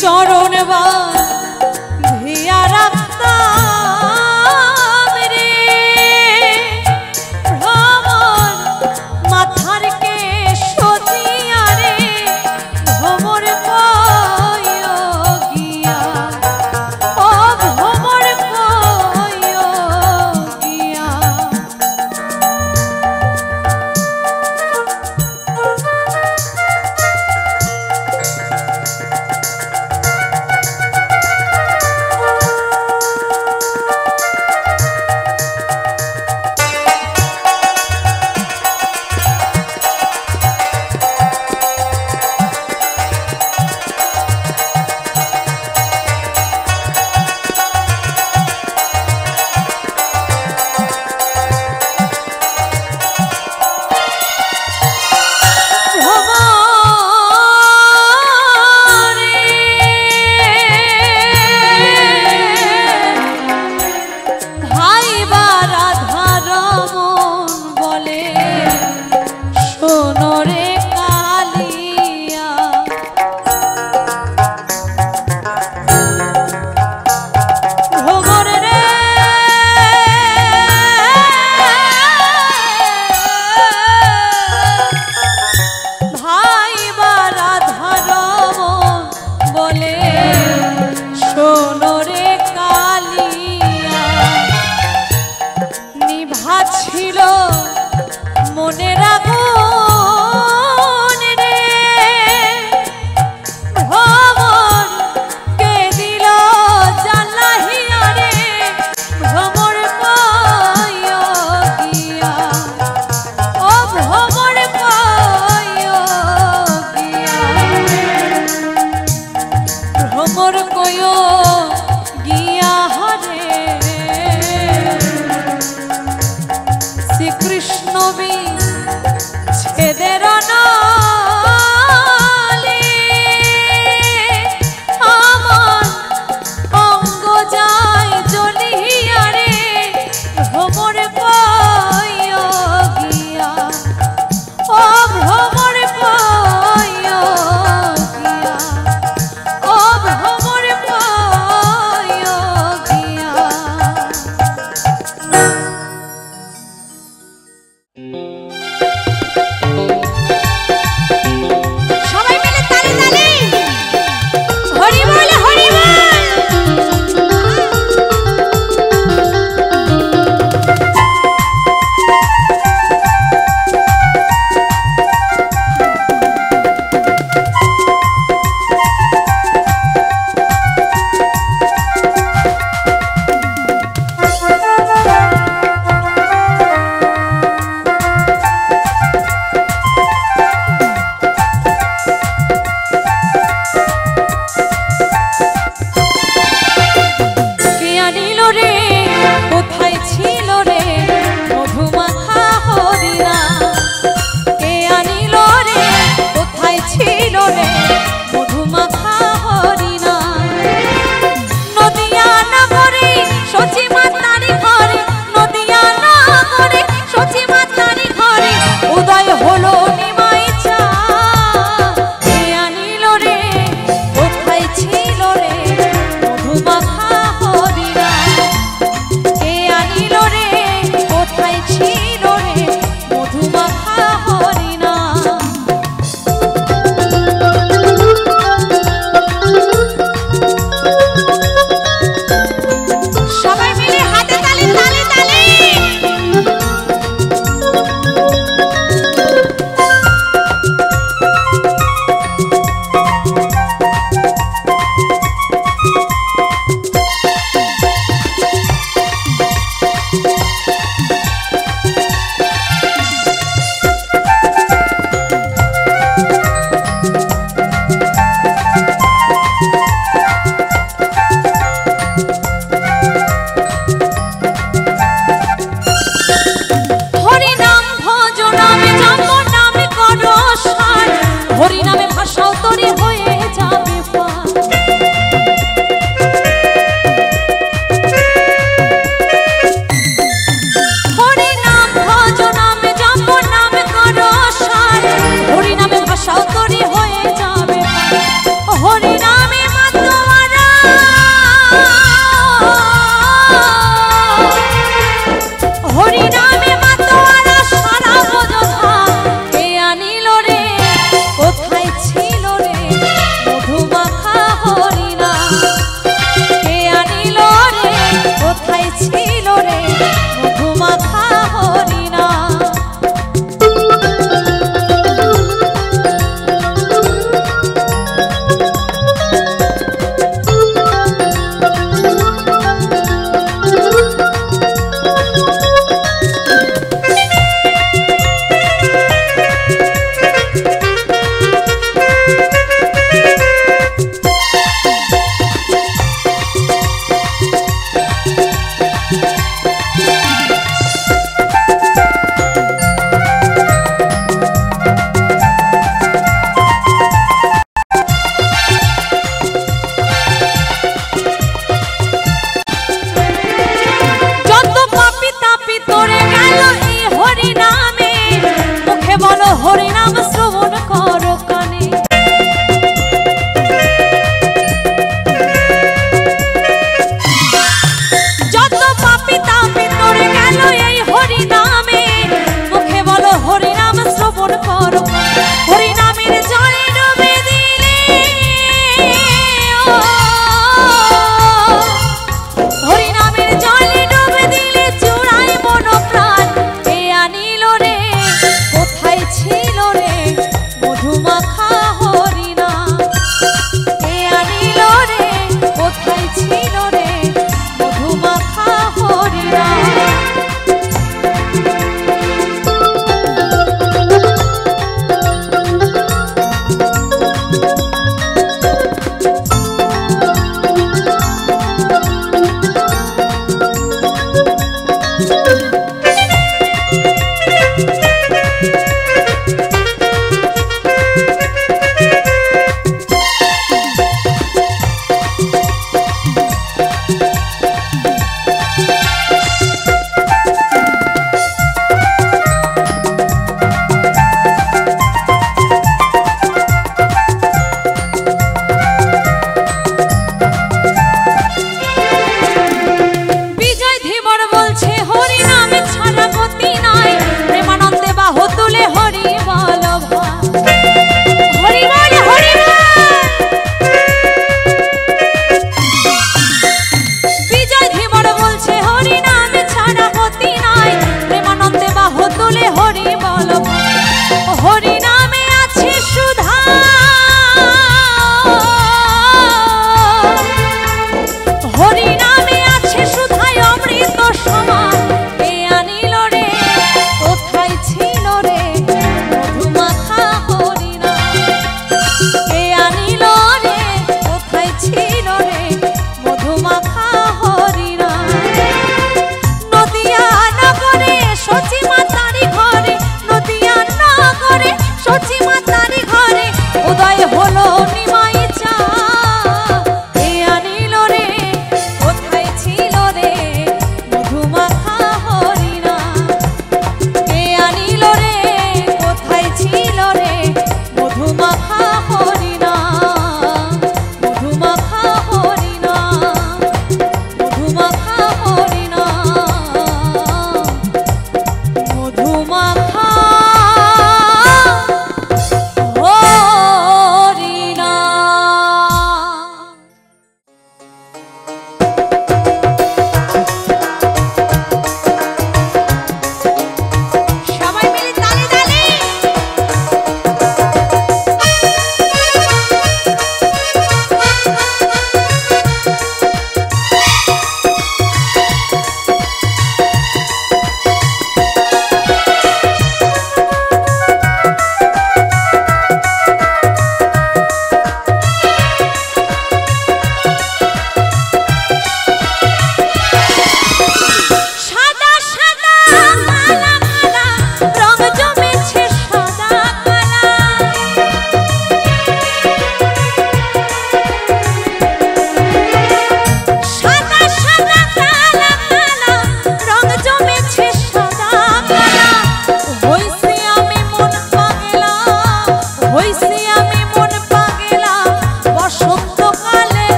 চরণ বাঁধিয়া রাখতাম রে ভ্রমর মাথার কেশ সজিয়া রে ভ্রমর কয় গিয়া ও ভ্রমর কয় গিয়া ছিল মনে আগুন রে ভ্রমর কে দিল জ্বালাইয়া রে ভ্রমর কয় গিয়া ও ভ্রমর কয় গিয়া ভ্রমর কয় গিয়া হরে শ্রীকৃষ্ণ ছেদের নালে আমার অঙ্গ যায় জ্বলিয়া রে ভ্রমর কয় গিয়া ও ভ্রমর কয় গিয়া ও ভ্রমর কয়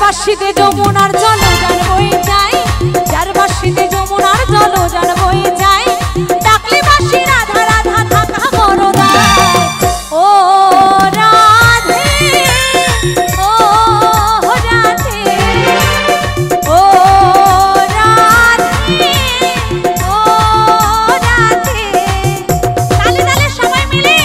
বাঁশিতে যমুনার জল জান বয়ে যায়, যার বাঁশিতে যমুনার জল জান বয়ে যায়, ডাকলে বাঁশি রাধা রাধা থাকা বড়দায়। ও রাধে, ও রাধে, ও রাধে, ও রাধে। তালে তালে সবাই মিলে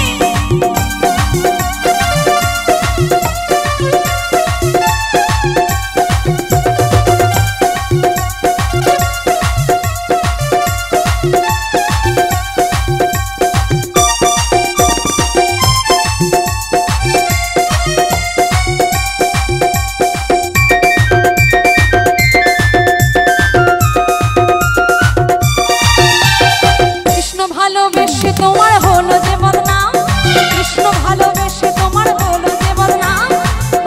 ভালোবেসে তোমার হলো যে বদনাম, কৃষ্ণ ভালোবেসে তোমার হলো যে বদনাম,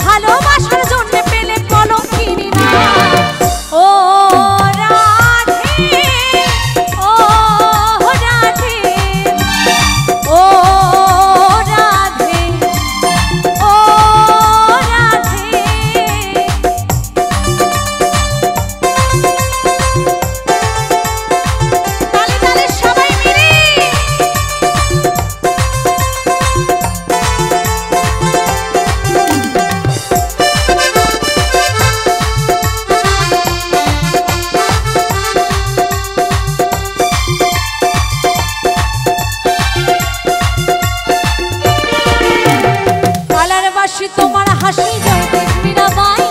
ভালোবাসার জন্য পেলে কলঙ্কিনী নাম। ও রাধে, ও রাধে, ও রাধে, ও রাধে। তালে তালে সবাই মিলে কালার বাঁশি তোমার হাসি জয় দেব মীরাবাই,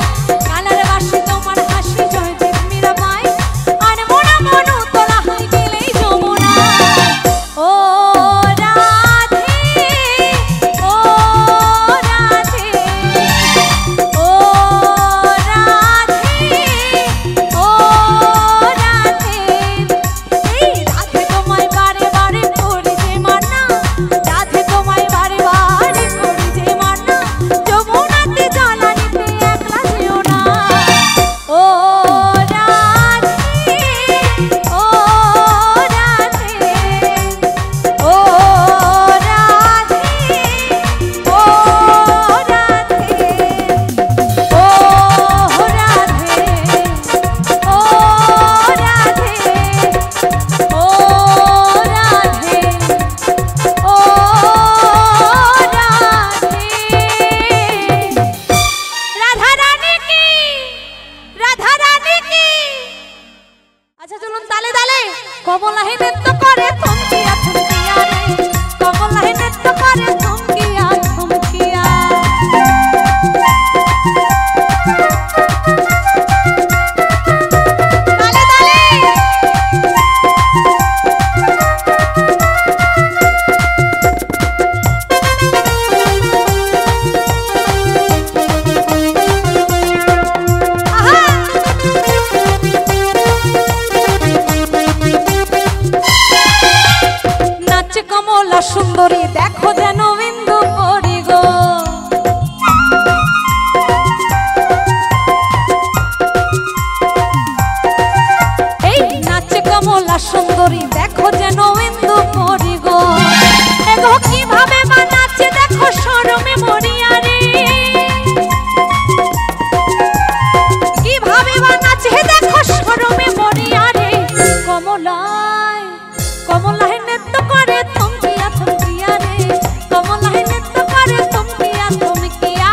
কালার বাঁশি তোমার হাসি জয় দেব মীরাবাই, আর মোরা মনু তোলা হাই গেলেই যমুনা। ও রাধে, ও রাধে, ও রাধে, ও রাধে। এই রাধে তোমায় বারে বারে করি যে মানা, রাধে তোমায় বারে বারে করি যে মানা, যমুনাতে জ্বালানিতে একলা যেও না। ও রাধে, ও রাধে, ও রাধে, ও রাধে, ও রাধে, ও রাধে, ও রাধে, ও রাধে। রাধা রানী কি, রাধা রানী কি। আচ্ছা চলুন তালে তালে কমলাহে নৃত্য করে থমকিয়া থমকিয়া রে, কমলাহে নৃত্য করে থমকিয়া থমকিয়া। তালে তালে আহা। নাচে কমলা সুন্দরী দেখো যেন বিন্দু পরি গো, এই নাচে কমলা সুন্দরী দেখো যেন বিন্দু পরি গো, এগো কিভাবে বা নাচে দেখো শরমে মরিয়া রে, কিভাবে বা নাচে দেখো শরমে মরিয়া রে। কমলায়, কমলায় নৃত্য করে থমকিয়া থমকিয়া রে, কমলায় নৃত্য করে থমকিয়া থমকিয়া।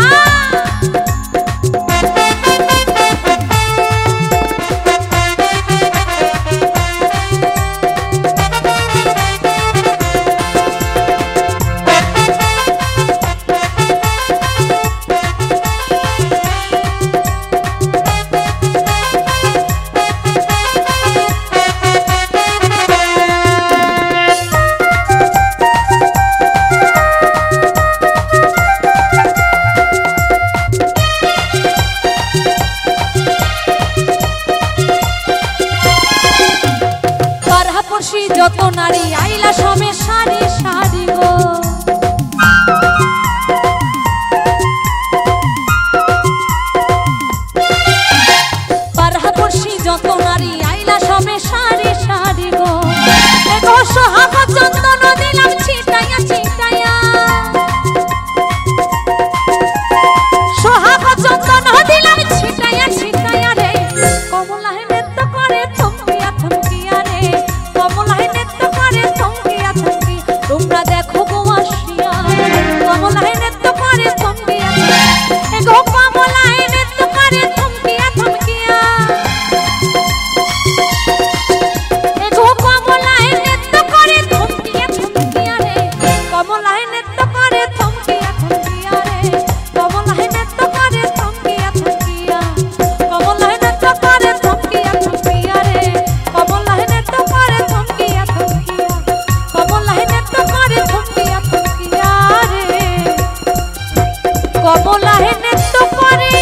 কমলাহে নৃত্য করে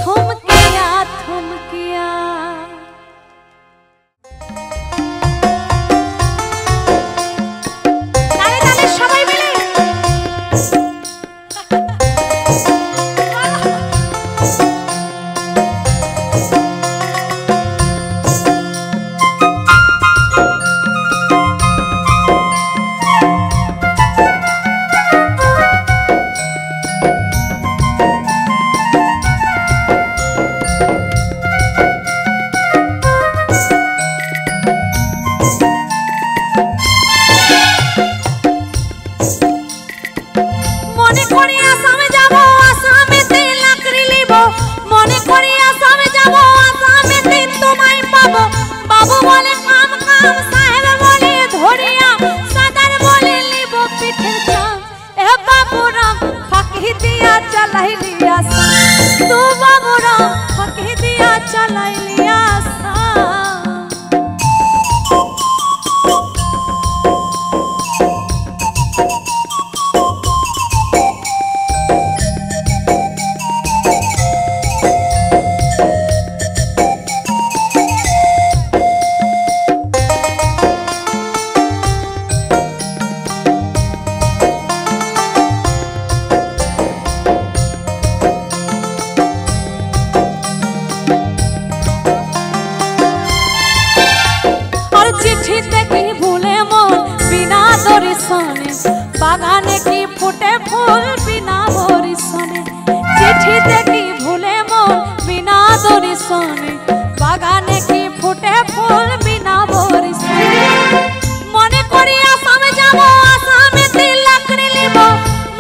থমকিয়া থমকিয়া। তালে তালে সবাই মিলে বাগানে কি ফুটে ফুল বিনা বরিশনে, চিঠিতে কি ভুলে মন বিনা দরিশনে, বাগানে কি ফুটে ফুল বিনা বরিশনে। মনে করি আসামে যাব আসামেতে লাকড়ি লিব,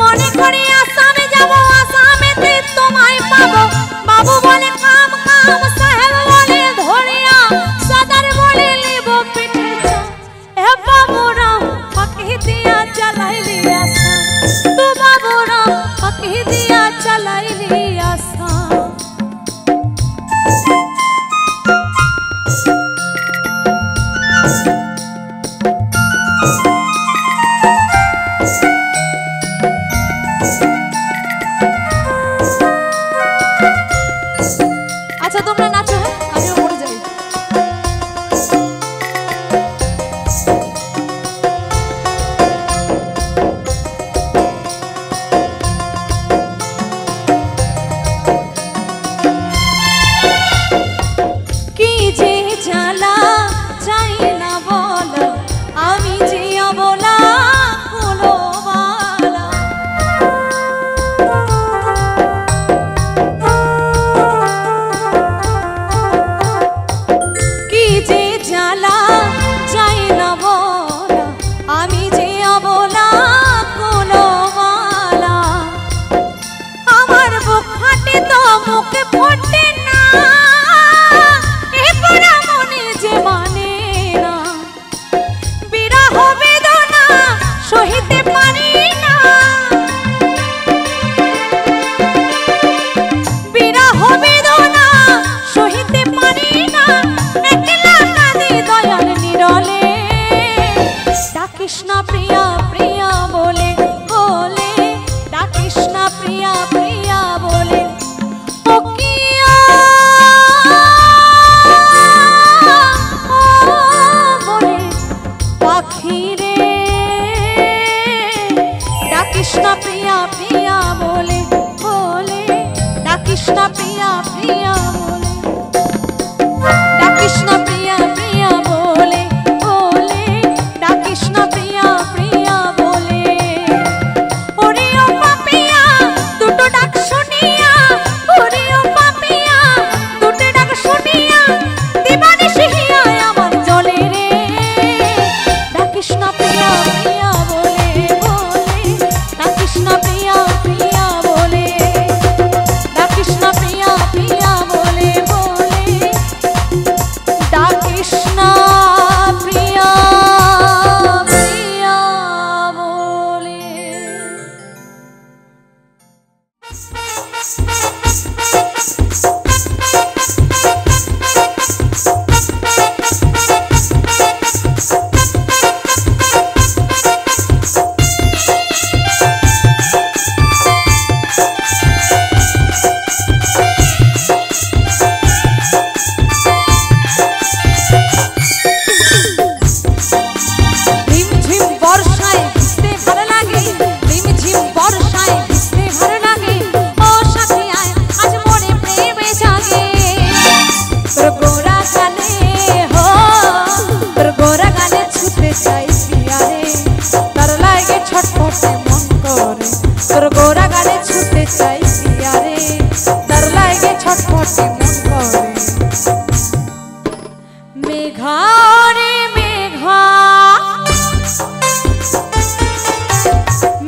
মনে করি আসামে যাব আসামেতে তোমায় পাবো। বাবু বলে কাম কাম, সাহেব বলে ধরিয়া, সদার বলে লিব পিঠে চা। এ বাবুরা ফাঁকি দিয়া চালাইলি আসা, তো বাবুরা ফাঁকি দিয়া চালাইলি আসা। আচ্ছা তোমরা নাচো, হ্যাঁ আমিও পড়ে যাই। কি যে জ্বালা চাই না বলা, আমি যে অবলা হলো বালা। কি যে জ্বালা চাই না বলা, আমি যে অবলা হলো বালা। আমার বুক ফাটে তো মুখে ফোটে না, এ পড়া মনে যে মানে না। বিরহ বেদনা সহিতে পারি না, বিরহ বেদনা সহিতে পারি না। একলা কাঁদি দয়াল নিরলে, ডাকিস না প্রিয়া প্রিয়া বলে বলে, ডাকিস না প্রিয়া প্রিয়া বলে। ও কিয়া ও বলে পাখি রে, ডাকিস না প্রিয়া প্রিয়া বলে বলে, ডাকিস না প্রিয়া প্রিয়া বলে, ডাকিস না প্রিয়া প্রিয়া বলে বলে, ডাকিস না প্রিয়া প্রিয়া বলে। ওরে ও পাপিয়া দুটো ডাক শুনিয়া, ওরে ও পাপিয়া দুটো ডাক শুনিয়া, দিবানিশি হিয়া আমার জলে রে। ডাকিস না প্রিয়া প্রিয়া বলে বলে, ডাকিস না প্রিয়া প্রিয়া বলে, ডাকিস না প্রিয়া প্রিয়া বলে বলে, ডাকিস না প্রিয়া প্রিয়া বলে। তোর গোরা গালে ছুটে চাই পিয়ারে তার লাগে ছটফটে মন করে মেঘা রে মেঘা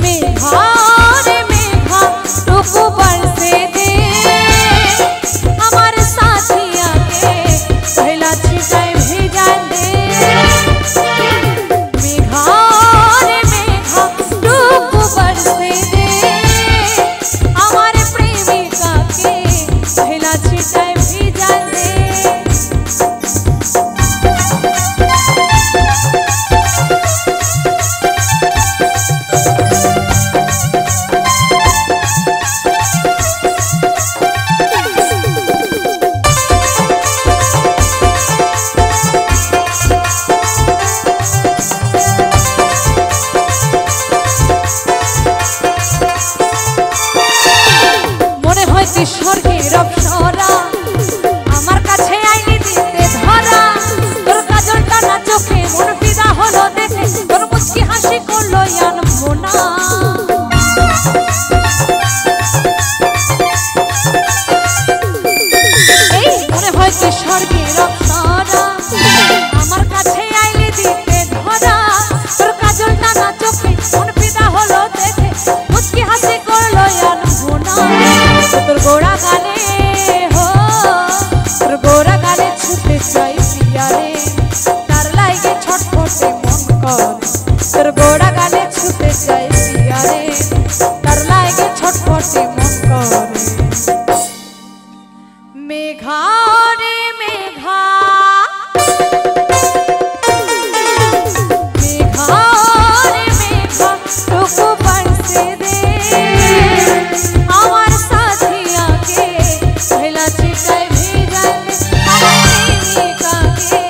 मेघा रे मेघा टुकु बरसे दे हमारे साथिया के पहला छिटाई भेजा दे मेघा रे मेघा टुकु बरसे दे हमारे प्रेमिका के पहला छिटाई भेजा दे স্বর্গের অপ্সরা আমার কাছে আইলি দিতে ধরা তোর কাজল টানা চোখে মন ফিদা হলো দেখে তোর মুচকি হাসি করলো আনবো না এই মনে হয় যে স্বর্গের অপ্সরা আমার কাছে আইলি দিতে ধরা তোর কাজল টানা চোখে মন ফিদা হলো দেখে মুচকি হাসি করলো আনবো না তোর গোরা গালে হো তোর গোরা গালে ছুটে চাই পিয়ারে তার লাগে ছটফটে মন করে তোর গোরা গালে ছুটে চাই পিয়ারে তার লাগে ছটফটে মন করে মেঘা রে মেঘা মেঘা রে মেঘা টুকু বরসে দে আমার साथिया के पहला छिटाई भेजा प्रेमिका के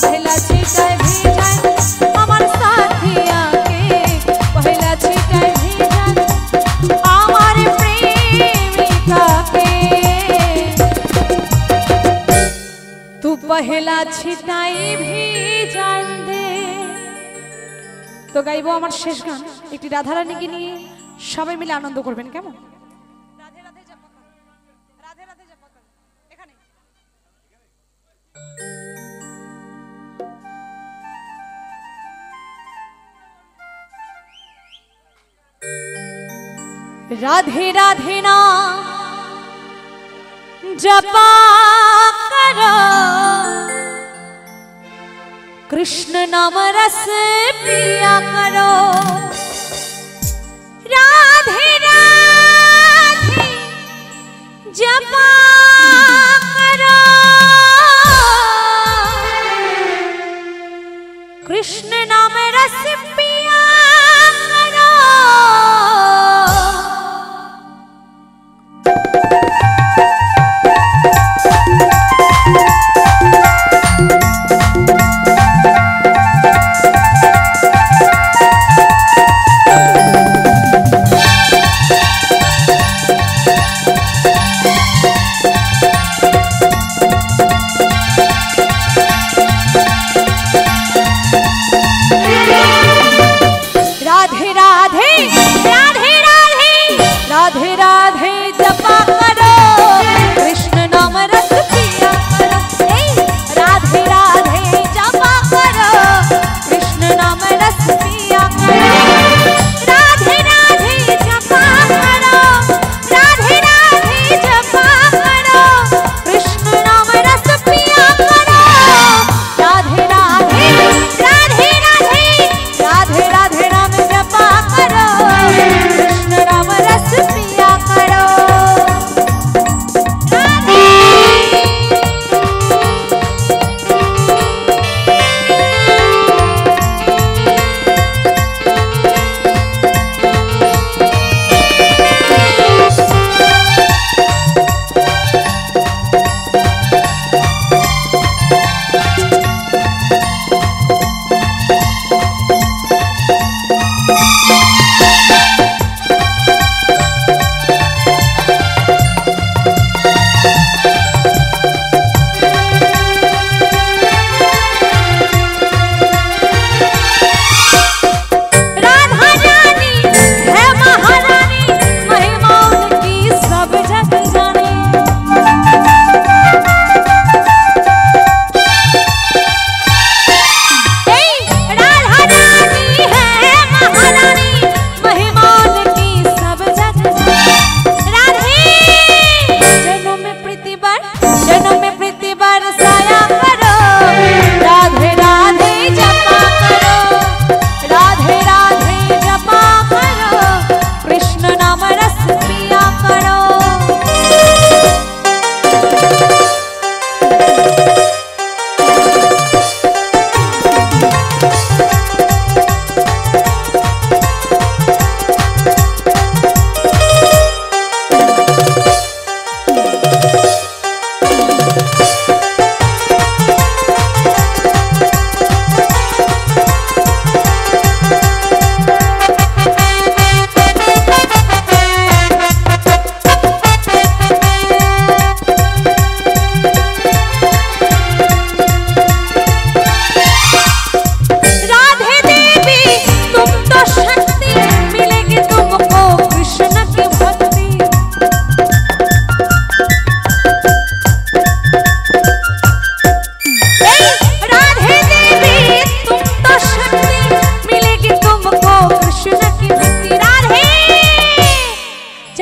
पहला छिटाई भेजा আমার साथिया के पहला छिटाई भेजा আমার प्रेमिका के तू पहला छिटाई भेजा दे তো গাইবো আমার শেষ গান একটি রাধারানীকে নিয়ে সবাই মিলে আনন্দ করবেন কেমন राधे राधे ना जपा करो कृष्ण नाम रस पिया करो राधे राधे जपा करो कृष्ण नाम रस पिया करो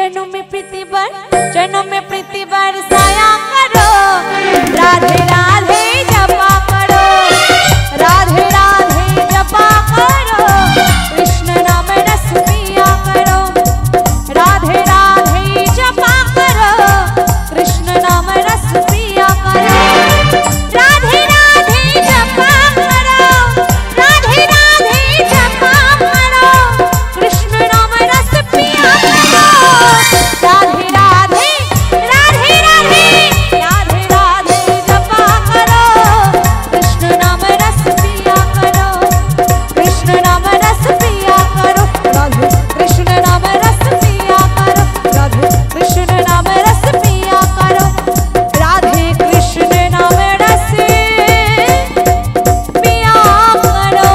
चरणों में प्रीति बरसाया करो। राधे राधे जपा करो, राधे राधे जपा करो, कृष्ण नाम रस पिया करो। राधे राधे जपा करो, कृष्ण नाम रस पिया करो। राधे राधे जपा करो, राधे राधे जपा करो, कृष्ण नाम रस पिया करो। राधे राधे राधे राधे राधे राधे जपा करो, कृष्ण नाम रस पिया करो, कृष्ण नाम रस पिया करो। राधे कृष्ण नाम रस पिया करो, राधे कृष्ण नाम रस पिया करो, राधे कृष्ण नाम रस पिया करो।